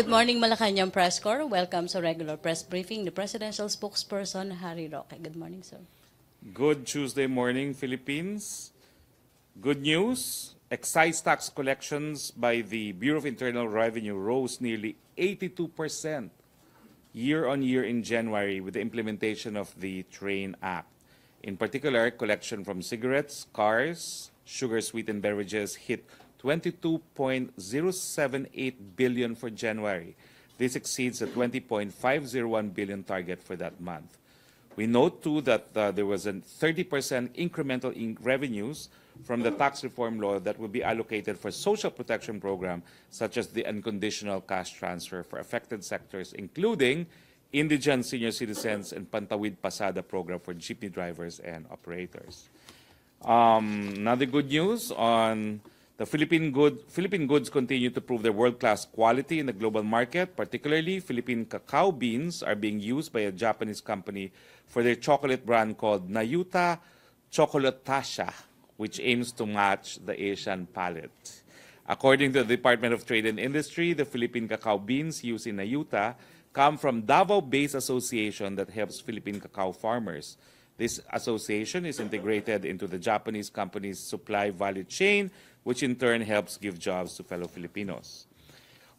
Good morning, Malacanang Press Corps. Welcome sa regular press briefing, the Presidential Spokesperson, Harry Roque. Good morning, sir. Good Tuesday morning, Philippines. Good news, excise tax collections by the Bureau of Internal Revenue rose nearly 82% year-on-year in January with the implementation of the TRAIN Act. In particular, collection from cigarettes, cars, sugar-sweetened beverages hit 22.078 billion for January. This exceeds the 20.501 billion target for that month. We note, too, that there was a 30% incremental revenues from the tax reform law that will be allocated for social protection program, such as the unconditional cash transfer for affected sectors, including indigent senior citizens and Pantawid Pasada program for jeepney drivers and operators. Another good news on the Philippine goods continue to prove their world-class quality in the global market. Particularly, Philippine cacao beans are being used by a Japanese company for their chocolate brand called Nayuta Chocolatasha, which aims to match the Asian palate. According to the Department of Trade and Industry, the Philippine cacao beans used in Nayuta come from Davao-based association that helps Philippine cacao farmers. This association is integrated into the Japanese company's supply value chain, which in turn helps give jobs to fellow Filipinos.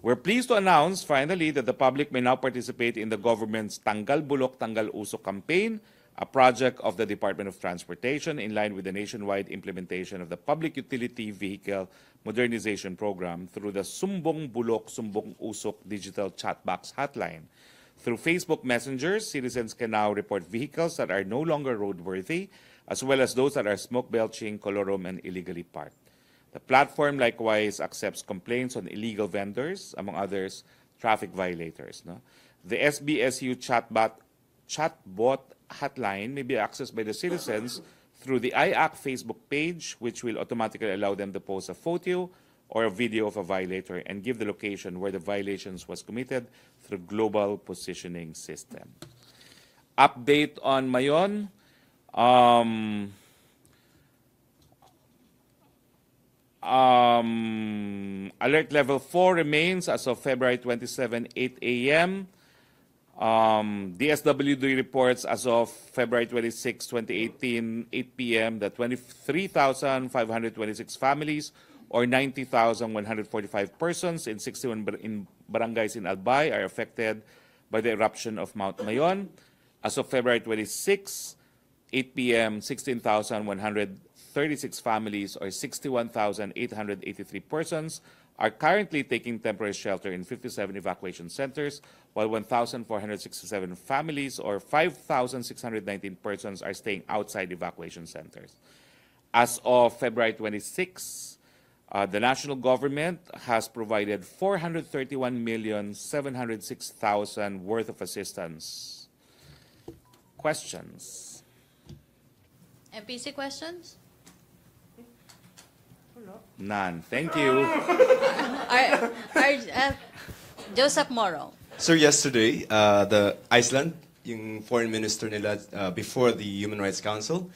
We're pleased to announce, finally, that the public may now participate in the government's Tanggal Bulok, Tanggal Usok campaign, a project of the Department of Transportation in line with the nationwide implementation of the Public Utility Vehicle Modernization Program through the Sumbong Bulok, Sumbong Usok digital chatbox hotline. Through Facebook Messengers, citizens can now report vehicles that are no longer roadworthy, as well as those that are smoke belching, colorum, and illegally parked. The platform likewise accepts complaints on illegal vendors, among others, traffic violators. No? The SBSU chatbot hotline may be accessed by the citizens through the IAC Facebook page, which will automatically allow them to post a photo or a video of a violator and give the location where the violations was committed through global positioning system. Update on Mayon. Alert level 4 remains as of February 27, 8 a.m. DSWD reports as of February 26, 2018, 8 p.m. that 23,526 families or 90,145 persons in 61 barangays in Albay are affected by the eruption of Mount Mayon. As of February 26, 8 p.m., 16,136 families or 61,883 persons are currently taking temporary shelter in 57 evacuation centers, while 1,467 families or 5,619 persons are staying outside evacuation centers. As of February 26, the national government has provided 431,706,000 worth of assistance. Questions? MPC questions? None. Thank you. Joseph Moro. Sir, yesterday, the Iceland, yung foreign minister nila, before the Human Rights Council,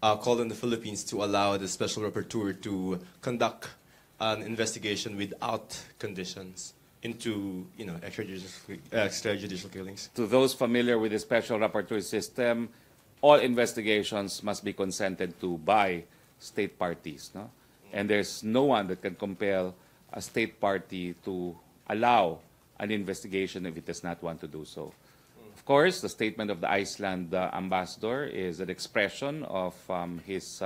called on the Philippines to allow the special rapporteur to conduct an investigation without conditions into, extrajudicial killings. To those familiar with the special rapporteur system, all investigations must be consented to by state parties. No? And there's no one that can compel a state party to allow an investigation if it does not want to do so. Of course, the statement of the Iceland ambassador is an expression of his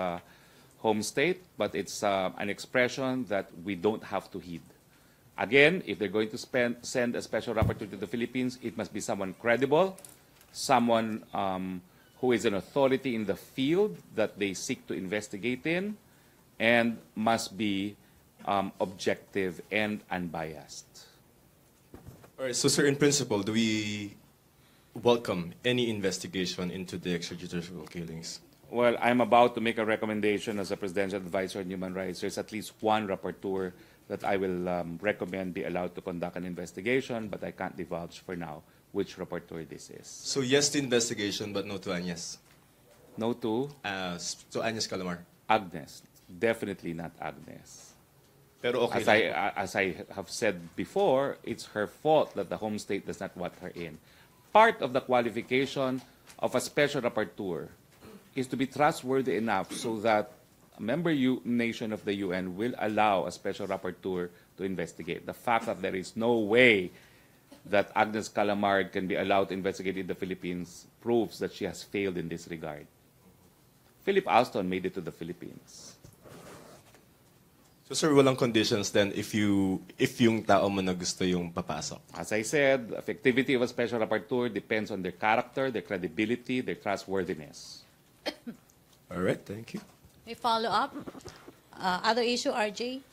home state, but it's an expression that we don't have to heed. Again, if they're going to send a special rapporteur to the Philippines, it must be someone credible, someone who is an authority in the field that they seek to investigate in, and must be objective and unbiased. All right, so sir, in principle, do we welcome any investigation into the extrajudicial killings? Well, I'm about to make a recommendation as a Presidential Advisor on Human Rights. There's at least one rapporteur that I will recommend be allowed to conduct an investigation, but I can't divulge for now which rapporteur this is. So yes to investigation, but no to Agnes? No to? To Agnes Calamar. Agnes. Definitely not Agnes. Pero okay As I have said before, it's her fault that the home state does not want her in. Part of the qualification of a special rapporteur is to be trustworthy enough so that a member nation of the UN will allow a special rapporteur to investigate. The fact that there is no way that Agnes Calamard can be allowed to investigate in the Philippines proves that she has failed in this regard. Philip Alston made it to the Philippines. So sir, walang conditions then if yung tao mo na gusto yung papasok. As I said, the effectivity of a special rapporteur depends on their character, their credibility, their trustworthiness. All right, thank you. May follow up? Other issue, RJ?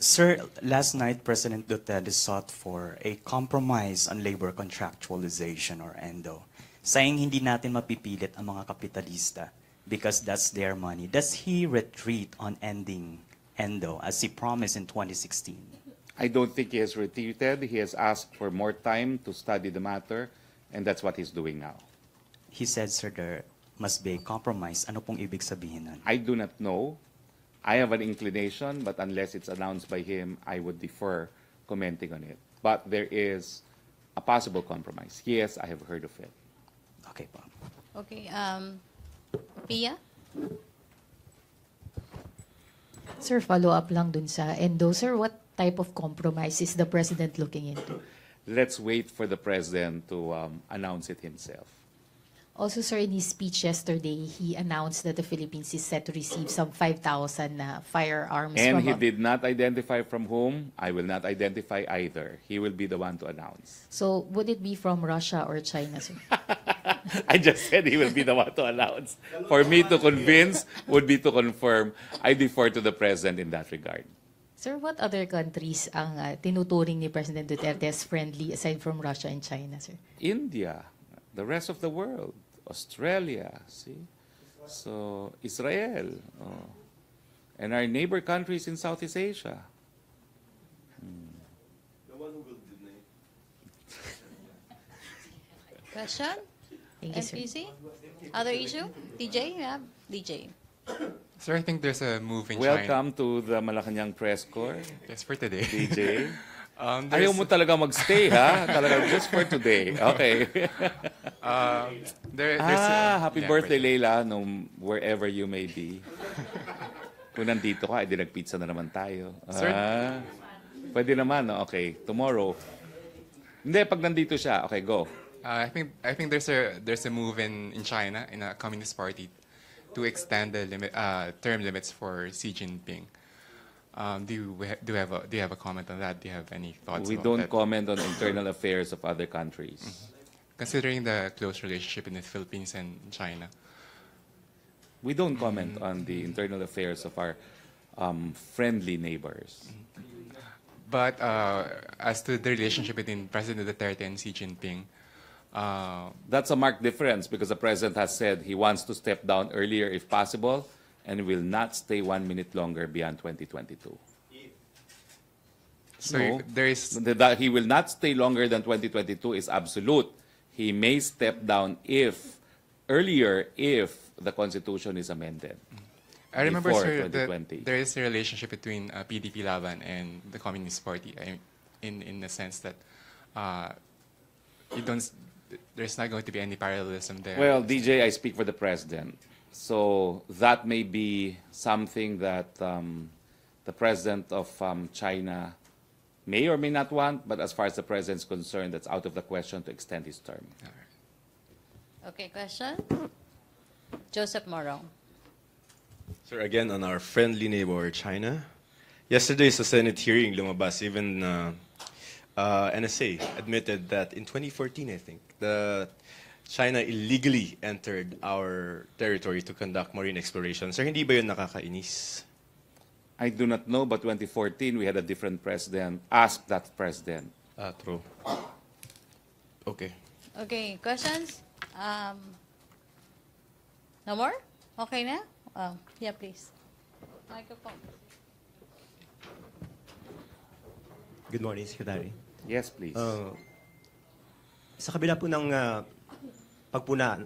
Sir, last night President Duterte sought for a compromise on labor contractualization or ENDO, saying hindi natin mapipilit ang mga kapitalista because that's their money. Does he retreat on ending ENDO as he promised in 2016? I don't think he has retreated. He has asked for more time to study the matter, and that's what he's doing now. He said, sir, there must be a compromise. Ano pong ibig sabihin nun? I do not know. I have an inclination, but unless it's announced by him, I would defer commenting on it. But there is a possible compromise. Yes, I have heard of it. Okay po. Okay, Pia? Sir, follow-up lang dun sa ENDO. Sir, what type of compromise is the President looking into? Let's wait for the president to announce it himself. Also, sir, in his speech yesterday, he announced that the Philippines is set to receive some 5,000 firearms And from he did not identify from whom. I will not identify either. He will be the one to announce. So, would it be from Russia or China, sir? I just said he will be the one to announce. For me to convince would be to confirm. I defer to the president in that regard. Sir, what other countries ang tinuturing ni President Duterte as friendly aside from Russia and China, sir? India, the rest of the world, Australia, see? So, Israel, and our neighbor countries in Southeast Asia. Question? Thank you, sir. MPC? Other issue? DJ? Yeah, DJ. Sir, I think there's a move in China. Welcome to the Malacanang Press Corps, Yes, for today. DJ. There's- Ayaw mo talaga magstay, ha? Talaga just for today. Okay. there's Happy yeah, birthday, for- Leila, wherever you may be. Kung nandito ka, edi nagpizza na naman tayo. Sir? Pwede naman, no? Okay. Tomorrow. Hindi, pag nandito siya, okay, go. I think there's a move in China, in a communist party, to extend the term limits for Xi Jinping. Do you have a comment on that? Do you have any thoughts? We about don't that? comment on internal affairs of other countries. Considering the close relationship in the Philippines and China. We don't comment on the internal affairs of our friendly neighbors. But as to the relationship between President Duterte and Xi Jinping, That's a marked difference because the president has said he wants to step down earlier if possible and will not stay 1 minute longer beyond 2022. so No. there is That he will not stay longer than 2022 is absolute. He may step down earlier if the Constitution is amended. I remember, before sir, that 2020. there is a relationship between PDP Laban and the Communist Party, in the sense that there's not going to be any parallelism there. Well, DJ, I speak for the president. So that may be something that the president of China may or may not want, but as far as the president is concerned, that's out of the question to extend his term. Okay, question? Joseph Morong. Sir, again, on our friendly neighbor, China. Yesterday sa Senate hearing, lumabas, even NSA admitted that in 2014, I think, China illegally entered our territory to conduct marine exploration. Sir, hindi ba yun nakakainis? I do not know, but 2014, we had a different president. Ask that president. True. Okay. Okay, questions? No more? Okay na? Yeah, please. Microphone. Good morning, Secretary. Yes, please. Sa kabila po ng pagpuna,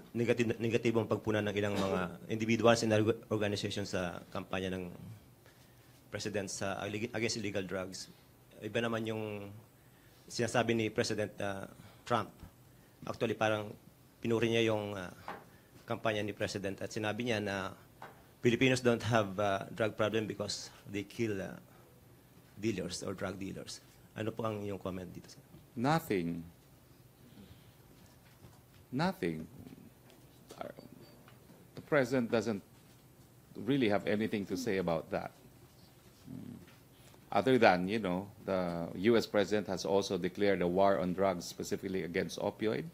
negatibong pagpuna ng ilang mga individuals and organizations sa kampanya ng President sa against illegal drugs. Iba naman yung sinasabi ni President Trump. Actually, parang pinuri niya yung kampanya ni President at sinabi niya na Filipinos don't have drug problem because they kill dealers or drug dealers. Ano po ang iyong comment dito, sir? Nothing. Nothing. The president doesn't really have anything to say about that. Other than, you know, the U.S. president has also declared a war on drugs, specifically against opioid.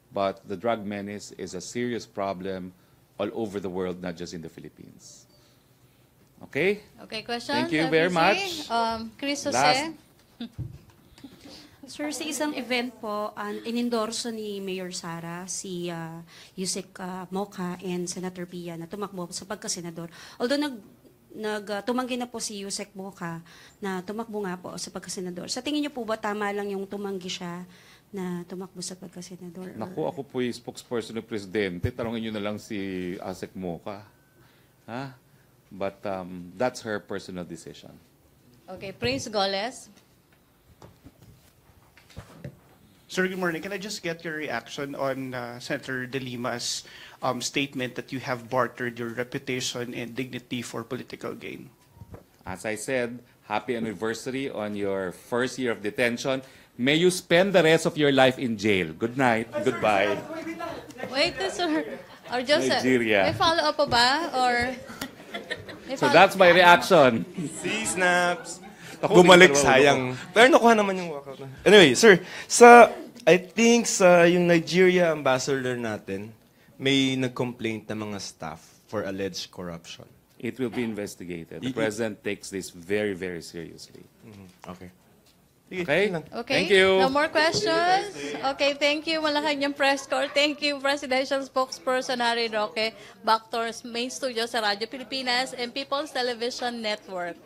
But the drug menace is a serious problem all over the world, not just in the Philippines. Okay? Okay, question? Thank you very much. Chris Jose. Last. Sir, sa isang event po, inendorso ni Mayor Sara si Yusek Moca and Senator Pia na tumakbo sa pagkasenador. Although tumanggi na po si Yusek Moca na tumakbo nga po sa pagkasenador. Sa tingin niyo po ba tama lang yung tumanggi siya na tumakbo sa pagkasenador? Naku, ako po yung spokesperson ng presidente. Tanungin niyo na lang si Asek Moca. Ha? But that's her personal decision. Okay, Prince Goles. Sir, good morning. Can I just get your reaction on Senator De Lima's statement that you have bartered your reputation and dignity for political gain? As I said, happy anniversary on your first year of detention. May you spend the rest of your life in jail. Good night. Goodbye. Wait, sir. Or just, Nigeria. may follow-up pa ba? Or... So that's my reaction. Si Snaps. Ako, Bumalik, hindi ko sayang. Pero nakuha naman yung walkout na. Anyway, sir, I think sa yung Nigeria ambassador natin, may nag-complaint na mga staff for alleged corruption. It will be investigated. The president takes this very, very seriously. Okay. Okay? Okay. Thank you. No more questions? Okay, thank you. Malacanang press corps. Thank you, Presidential Spokesperson Harry Roque. Back to our main studio sa Radyo Pilipinas and People's Television Network.